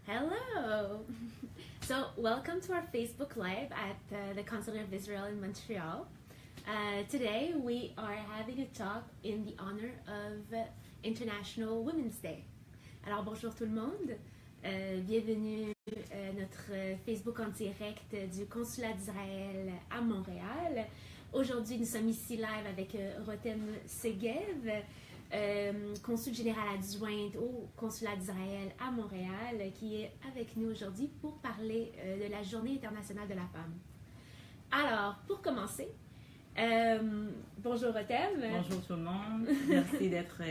Hello! So, welcome to our Facebook Live at the Consul of Israel in Montreal. Today, we are having a talk in the honor of International Women's Day. Alors, bonjour tout le monde. Bienvenue à notre Facebook en direct du Consulat d'Israël à Montréal. Aujourd'hui, nous sommes ici live avec Rotem Segev, consul général adjointe au Consulat d'Israël à Montréal, qui est avec nous aujourd'hui pour parler de la Journée internationale de la femme. Alors, pour commencer, bonjour Rotem. Bonjour tout le monde, merci d'être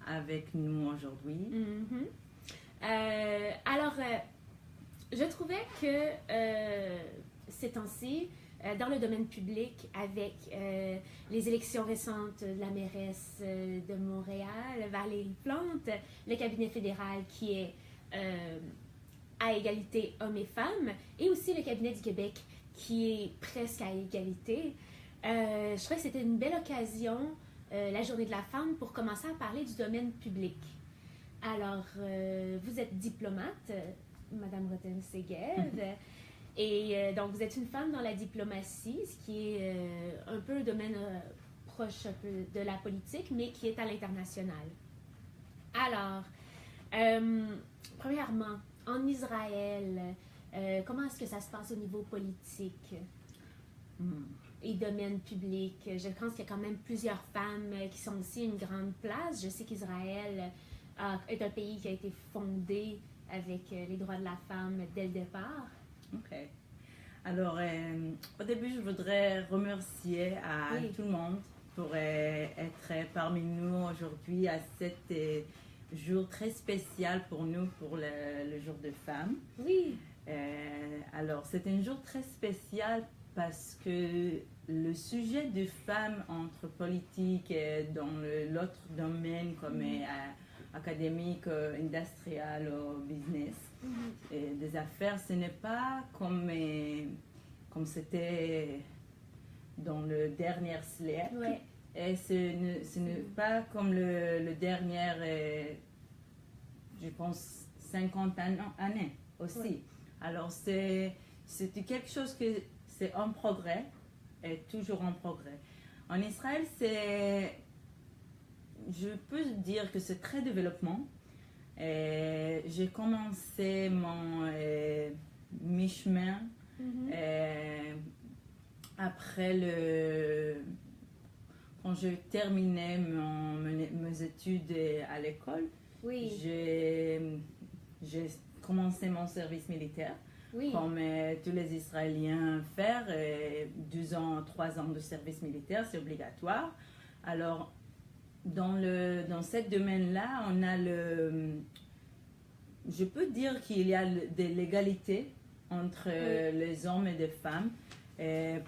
avec nous aujourd'hui. Je trouvais que ces temps-ci, dans le domaine public, avec les élections récentes de la mairesse de Montréal, Valérie Plante, le cabinet fédéral qui est à égalité hommes et femmes, et aussi le cabinet du Québec qui est presque à égalité, je trouvais que c'était une belle occasion, la Journée de la femme, pour commencer à parler du domaine public. Alors, vous êtes diplomate, Madame Rotem Segev, et donc vous êtes une femme dans la diplomatie, ce qui est un peu le domaine proche un peu de la politique, mais qui est à l'international. Alors, premièrement, en Israël, comment est-ce que ça se passe au niveau politique et domaine public? Je pense qu'il y a quand même plusieurs femmes qui sont aussi une grande place. Je sais qu'Israël est un pays qui a été fondé avec les droits de la femme dès le départ. Ok. Alors, au début, je voudrais remercier à tout le monde pour être parmi nous aujourd'hui à cet jour très spécial pour nous, pour le jour de femmes. Oui. Alors, c'est un jour très spécial parce que le sujet de femmes entre politique et dans l'autre domaine comme académique, industriel ou business, et des affaires, ce n'est pas comme c'était dans le dernier siècle. Ouais. Et ce n'est pas comme le dernier, je pense, 50 années aussi. Ouais. Alors, c'est quelque chose que c'est en progrès et toujours en progrès. En Israël, je peux dire que c'est très développement. J'ai commencé mon mi-chemin après quand je terminais mes études à l'école. Oui. J'ai commencé mon service militaire. Oui. Comme tous les Israéliens faire, 2 ans, 3 ans de service militaire, c'est obligatoire. Alors, dans ce domaine-là, on a je peux dire qu'il y a de l'égalité entre les hommes et les femmes.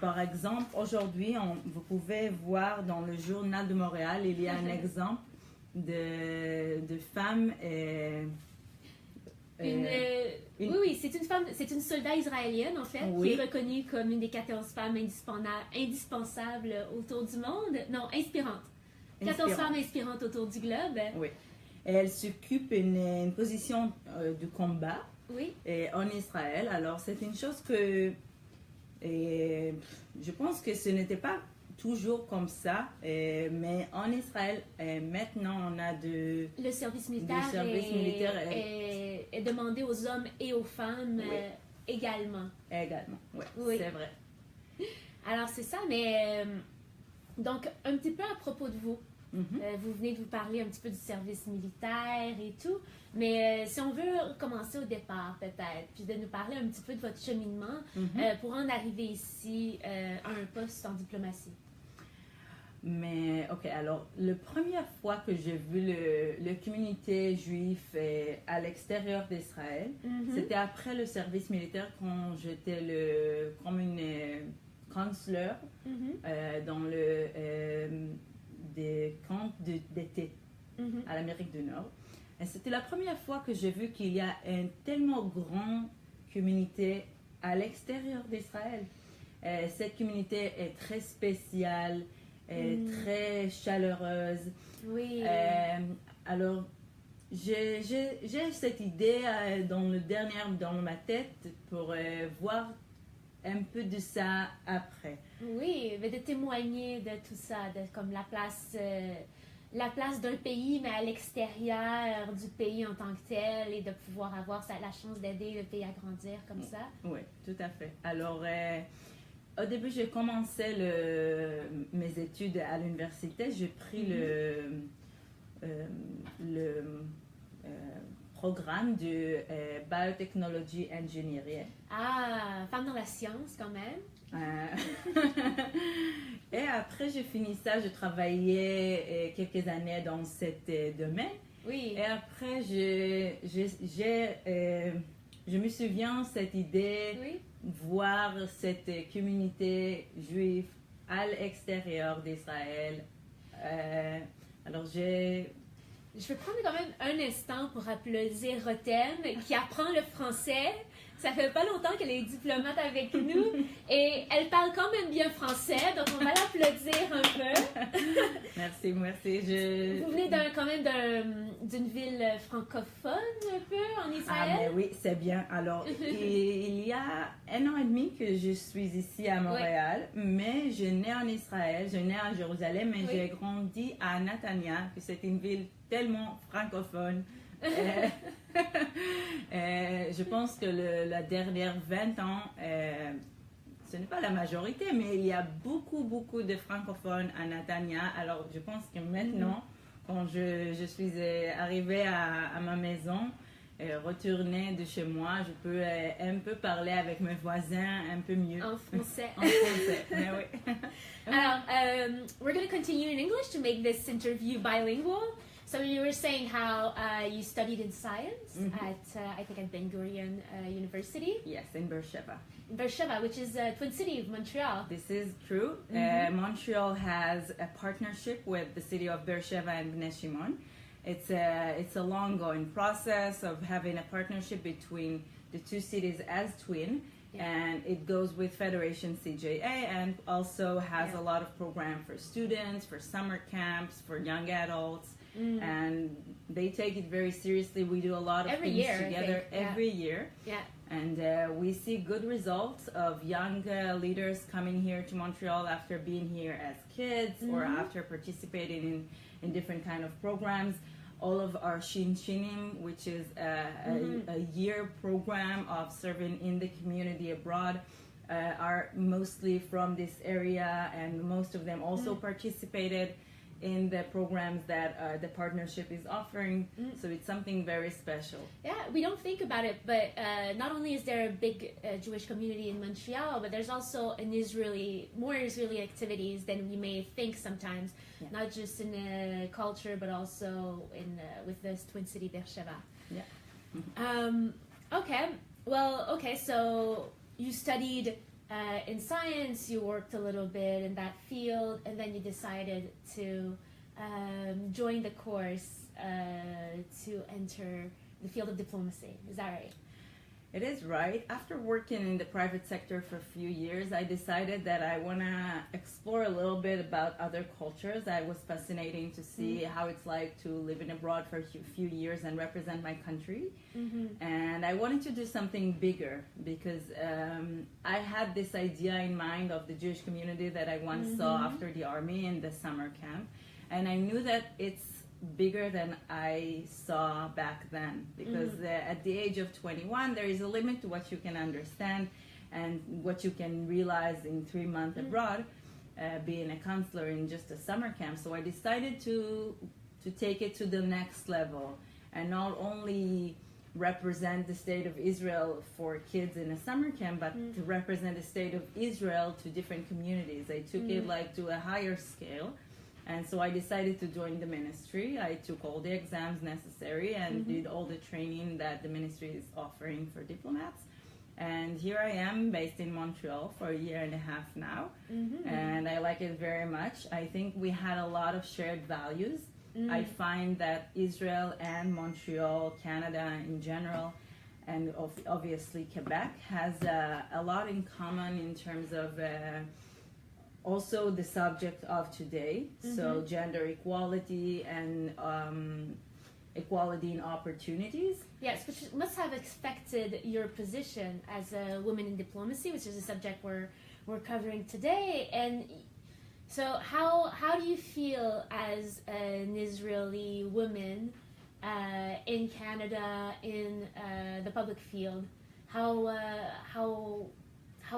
Par exemple, aujourd'hui, vous pouvez voir dans le Journal de Montréal, il y a un exemple de femmes. Oui, c'est une soldat israélienne en fait, qui est reconnue comme une des 14 femmes indispensables autour du monde. Non, inspirantes. 14 femmes inspirantes autour du globe. Oui. Et elle s'occupe une position de combat en Israël. Alors, c'est une chose que je pense que ce n'était pas toujours comme ça. Mais en Israël, maintenant, on a le service militaire, est demandé aux hommes et aux femmes également. Également, oui, c'est vrai. Alors, c'est ça, mais... donc, un petit peu à propos de vous. Vous venez de vous parler un petit peu du service militaire et tout, mais si on veut commencer au départ peut-être, puis de nous parler un petit peu de votre cheminement pour en arriver ici à un poste en diplomatie. Mais, ok, alors, la première fois que j'ai vu la communauté juive à l'extérieur d'Israël, c'était après le service militaire quand j'étais comme une consuleur dans des camps d'été à l'Amérique du Nord. Et c'était la première fois que j'ai vu qu'il y a une tellement grande communauté à l'extérieur d'Israël. Cette communauté est très spéciale, très chaleureuse. Oui. Alors, j'ai cette idée dans ma tête pour voir un peu de ça après. Oui, mais de témoigner de tout ça, de comme la place d'un pays, mais à l'extérieur du pays en tant que tel, et de pouvoir avoir la chance d'aider le pays à grandir comme ça. Oui, tout à fait. Alors, au début, j'ai commencé mes études à l'université. J'ai pris le programme de biotechnology engineering. Ah, femme dans la science quand même. Et après, j'ai fini ça. Je travaillais quelques années dans ce domaine. Oui. Et après, je me souviens cette idée, oui. Voir cette communauté juive à l'extérieur d'Israël. Alors, Je vais prendre quand même un instant pour applaudir Rotem, qui apprend le français. Ça fait pas longtemps qu'elle est diplomate avec nous et elle parle quand même bien français, donc on va l'applaudir un peu. Merci. Vous venez quand même d'une ville francophone un peu en Israël? Ah mais oui, c'est bien. Alors, il y a 1 an et demi que je suis ici à Montréal, mais je nais en Israël, je nais à Jérusalem, mais j'ai grandi à Netanya, que c'est une ville tellement francophone. Je pense que la dernière 20 ans, ce n'est pas la majorité, mais il y a beaucoup de francophones à Netanya. Alors, je pense que maintenant, quand je suis arrivée à ma maison, retournée de chez moi, je peux un peu parler avec mes voisins un peu mieux. En français. En français, mais oui. Alors, we're going to continue in English to make this interview bilingual. So you were saying how you studied in science I think at Ben Gurion University. Yes, in Beersheba. In Beersheba, which is a twin city of Montreal. This is true. Montreal has a partnership with the city of Beersheba and Bnei Shimon. It's a long-going process of having a partnership between the two cities as twin. And it goes with Federation CJA and also has a lot of programs for students, for summer camps, for young adults. And they take it very seriously. We do a lot of things together every year. Yeah. And we see good results of young leaders coming here to Montreal after being here as kids or after participating in different kind of programs. All of our Shinim, which is a year program of serving in the community abroad, are mostly from this area, and most of them also participated in the programs that the partnership is offering. So it's something very special. Yeah, we don't think about it, but not only is there a big Jewish community in Montreal, but there's also more Israeli activities than we may think sometimes, not just in the culture, but also with this twin city Beersheba. Yeah. Okay, so you studied in science, you worked a little bit in that field, and then you decided to join the course to enter the field of diplomacy. Is that right? It is right. After working in the private sector for a few years, I decided that I want to explore a little bit about other cultures. I was fascinating to see how it's like to live in abroad for a few years and represent my country. And I wanted to do something bigger because I had this idea in mind of the Jewish community that I once saw after the army in the summer camp. And I knew that it's bigger than I saw back then, because at the age of 21 there is a limit to what you can understand and what you can realize in 3 months abroad, being a counselor in just a summer camp. So I decided to take it to the next level and not only represent the state of Israel for kids in a summer camp, but to represent the state of Israel to different communities. I took it like to a higher scale. And so I decided to join the ministry. I took all the exams necessary and did all the training that the ministry is offering for diplomats. And here I am, based in Montreal for 1.5 years now. And I like it very much. I think we had a lot of shared values. I find that Israel and Montreal, Canada in general, and obviously Quebec has a lot in common in terms of also the subject of today, so gender equality and equality in opportunities. Yes, which must have affected your position as a woman in diplomacy, which is a subject we're covering today. And so how do you feel as an Israeli woman in Canada, in the public field? How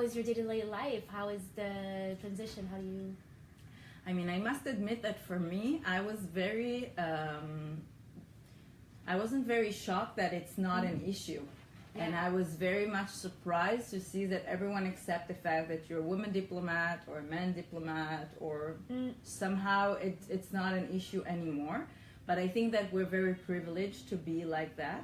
is your day-to-day life? How is the transition? How do you... I mean, I must admit that for me, I wasn't very shocked that it's not an issue. Yeah. And I was very much surprised to see that everyone accepts the fact that you're a woman diplomat or a man diplomat, or somehow it's not an issue anymore. But I think that we're very privileged to be like that.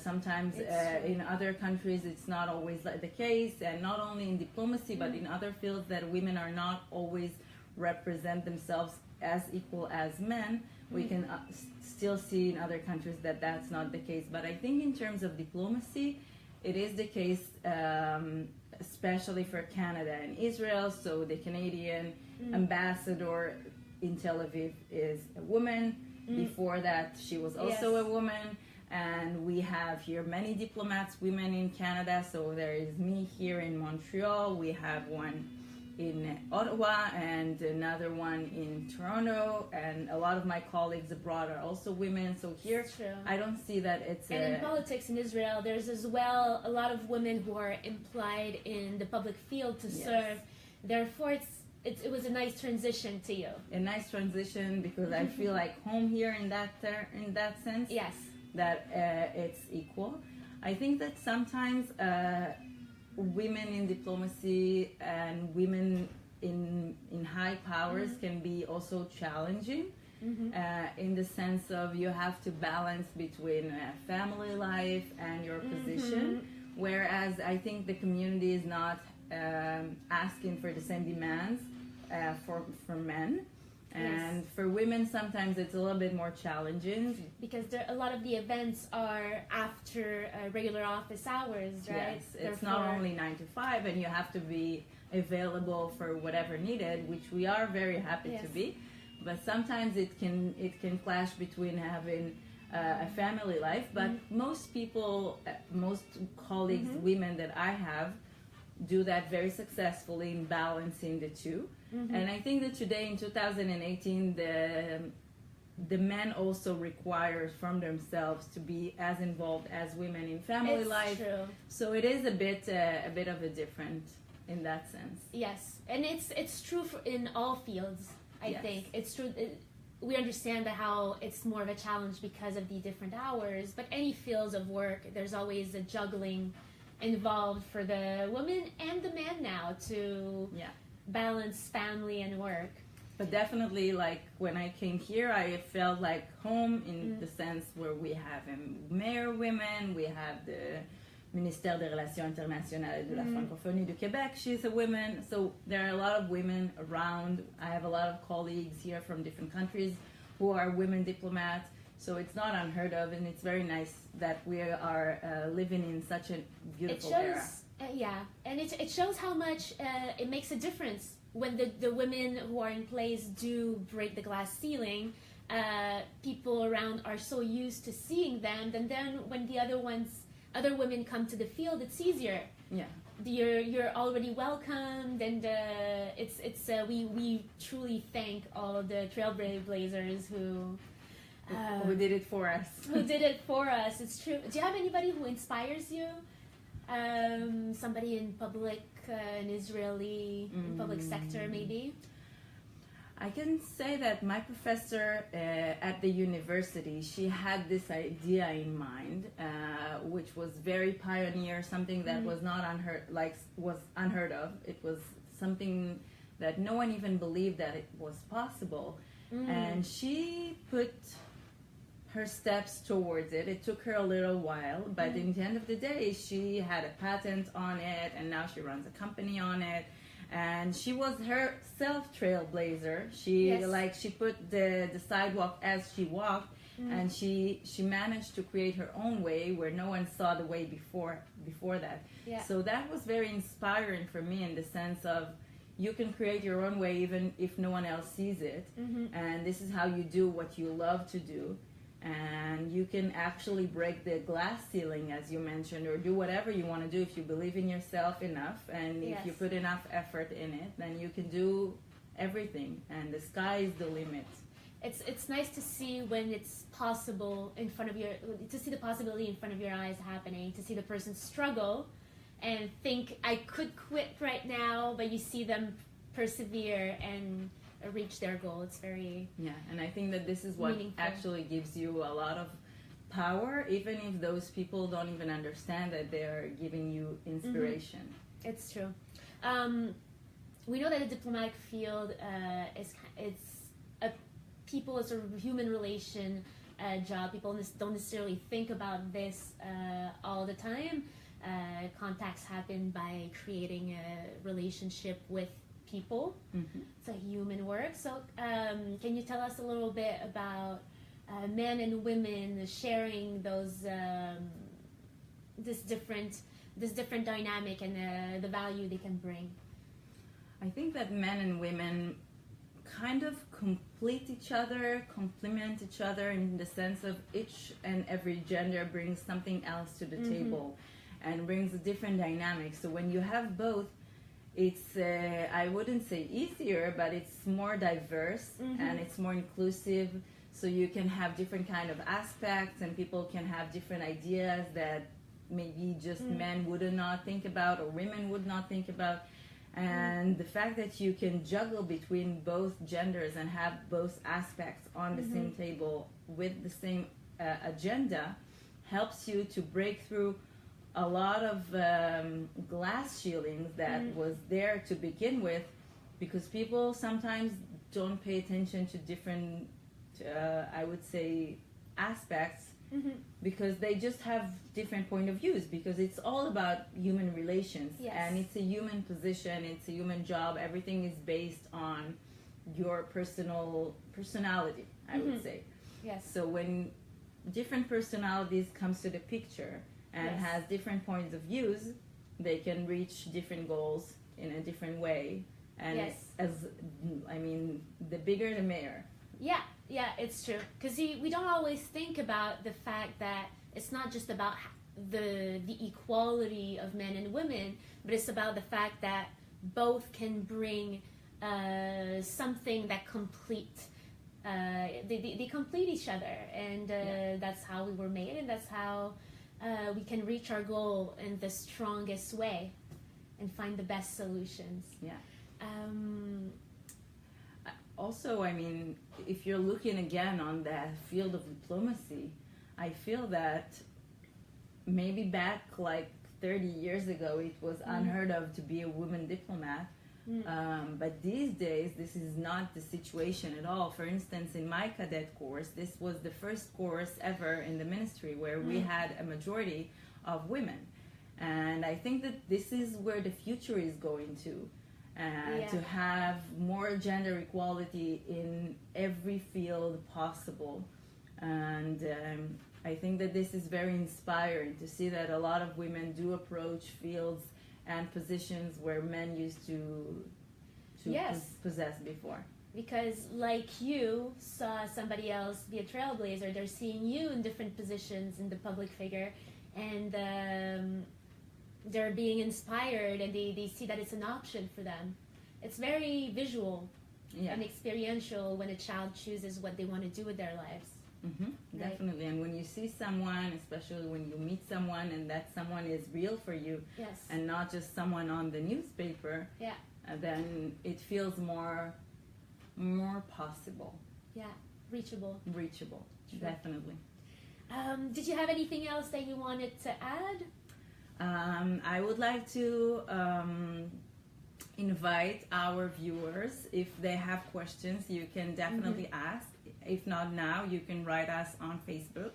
Sometimes in other countries it's not always the case, and not only in diplomacy but in other fields, that women are not always represent themselves as equal as men. We can still see in other countries that that's not the case. But I think in terms of diplomacy, it is the case, especially for Canada and Israel. So the Canadian ambassador in Tel Aviv is a woman. Before that, she was also a woman. And we have here many diplomats, women in Canada. So there is me here in Montreal. We have one in Ottawa and another one in Toronto. And a lot of my colleagues abroad are also women. So here, I don't see that it's... And in politics in Israel, there's as well a lot of women who are implied in the public field to serve. Therefore, it was a nice transition to you. A nice transition, because I feel like home here in that sense. Yes. That it's equal. I think that sometimes women in diplomacy and women in high powers can be also challenging, in the sense of you have to balance between family life and your position, whereas I think the community is not asking for the same demands for men. And for women, sometimes it's a little bit more challenging. Because a lot of the events are after regular office hours, right? Yes, it's not only 9 to 5, and you have to be available for whatever needed, which we are very happy to be. But sometimes it can clash between having a family life. But most people, most colleagues, women that I have, do that very successfully in balancing the two. And I think that today in 2018, the men also require from themselves to be as involved as women in family life. True. So it is a bit of a different in that sense. Yes, and it's true in all fields. I think it's true. We understand that how it's more of a challenge because of the different hours, but any fields of work, there's always a juggling involved for the woman and the man now to balance family and work. But definitely, like when I came here, I felt like home in the sense where we have mayor women, we have the Ministère des Relations Internationales de la Francophonie du Québec, she's a woman. So there are a lot of women around. I have a lot of colleagues here from different countries who are women diplomats. So it's not unheard of, and it's very nice that we are living in such a beautiful era. And it shows how much it makes a difference when the women who are in place do break the glass ceiling. People around are so used to seeing them, and then when the other women come to the field, it's easier. Yeah. You're already welcomed, and we truly thank all of the trailblazers who did it for us. Who did it for us. It's true. Do you have anybody who inspires you? Somebody in public, an Israeli public sector, maybe? I can say that my professor at the university, she had this idea in mind, which was very pioneer, something that was not unheard of. It was something that no one even believed that it was possible. And she put her steps towards it. It took her a little while, but in the end of the day, she had a patent on it, and now she runs a company on it. And she was herself trailblazer. She put the sidewalk as she walked, and she managed to create her own way where no one saw the way before that. Yeah. So that was very inspiring for me, in the sense of you can create your own way even if no one else sees it. And this is how you do what you love to do. and you can actually break the glass ceiling, as you mentioned, or do whatever you want to do if you believe in yourself enough, and if you put enough effort in it, then you can do everything, and the sky is the limit. It's nice to see when it's possible in front of to see the possibility in front of your eyes happening, to see the person struggle and think, I could quit right now, but you see them persevere and reach their goal. It's very and I think that this is what meaningful. Actually gives you a lot of power, even if those people don't even understand that they're giving you inspiration. It's true. We know that the diplomatic field it's a people, it's a human relation job. People don't necessarily think about this all the time. Contacts happen by creating a relationship with people. It's a human work. So can you tell us a little bit about men and women sharing those this different dynamic and the value they can bring? I think that men and women kind of complete each other, complement each other, in the sense of each and every gender brings something else to the table and brings a different dynamic. So when you have both, it's I wouldn't say easier, but it's more diverse and it's more inclusive. So you can have different kind of aspects, and people can have different ideas that maybe just men would not think about, or women would not think about. And the fact that you can juggle between both genders and have both aspects on the same table with the same agenda helps you to break through a lot of glass ceilings that was there to begin with, because people sometimes don't pay attention to different, I would say, aspects, because they just have different point of views, because it's all about human relations, and it's a human position, it's a human job. Everything is based on your personality, I would say. So when different personalities comes to the picture and has different points of views, they can reach different goals in a different way, and the bigger the merrier. Yeah, it's true. Because we don't always think about the fact that it's not just about the equality of men and women, but it's about the fact that both can bring something that they complete each other, and that's how we were made, and that's how we can reach our goal in the strongest way and find the best solutions. Also, I mean, if you're looking again on the field of diplomacy, I feel that maybe back like 30 years ago, it was unheard of to be a woman diplomat. But these days, this is not the situation at all. For instance, in my cadet course, this was the first course ever in the ministry where we had a majority of women. And I think that this is where the future is going to have more gender equality in every field possible. And I think that this is very inspiring to see that a lot of women do approach fields and positions where men used to possess before. Because like you saw somebody else be a trailblazer, they're seeing you in different positions in the public figure, and they're being inspired, and they see that it's an option for them. It's very visual and experiential when a child chooses what they want to do with their lives. Definitely. And when you see someone, especially when you meet someone and that someone is real for you, and not just someone on the newspaper, then it feels more possible. Reachable. True. Definitely. Did you have anything else that you wanted to add? I would like to invite our viewers, if they have questions, you can definitely ask. If not now, you can write us on Facebook.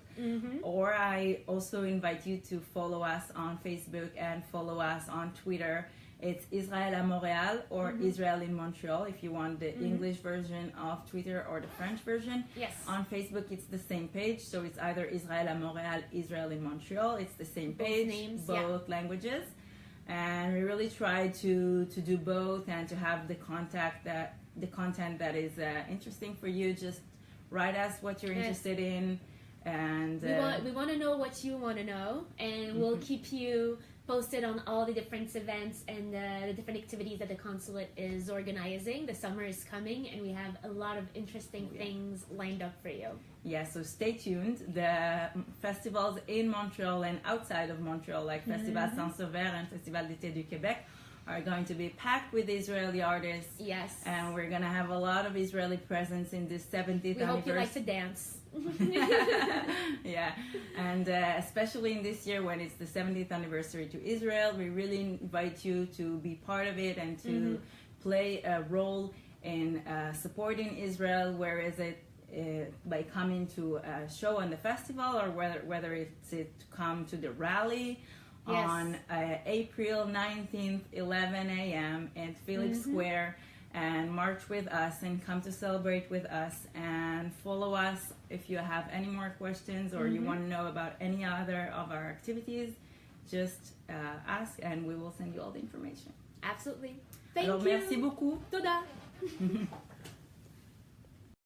Or I also invite you to follow us on Facebook and follow us on Twitter. It's Israel à Montréal or Israel in Montreal, if you want the English version of Twitter or the French version. On Facebook, it's the same page. So it's either Israel à Montréal, Israel in Montreal. It's the same page, both names, both languages. And we really try to do both and to have the content that is interesting for you. Just write us what you're interested in. And we want to know what you want to know, and we'll keep you posted on all the different events and the different activities that the consulate is organizing. The summer is coming, and we have a lot of interesting things lined up for you. Yeah, so stay tuned. The festivals in Montreal and outside of Montreal, like Festival Sans Ouvert and Festival d'été du Québec, are going to be packed with Israeli artists. Yes. And we're going to have a lot of Israeli presence in this 70th anniversary. We hope you like to dance. Yeah, and especially in this year when it's the 70th anniversary to Israel, we really invite you to be part of it and to play a role in supporting Israel, whether it by coming to a show on the festival, or whether it's to come to the rally on April 19th, 11 a.m. at Phillips Square, and march with us and come to celebrate with us, and follow us if you have any more questions or you want to know about any other of our activities. Just ask and we will send you all the information. Absolutely. Thank you. Merci beaucoup. Toda.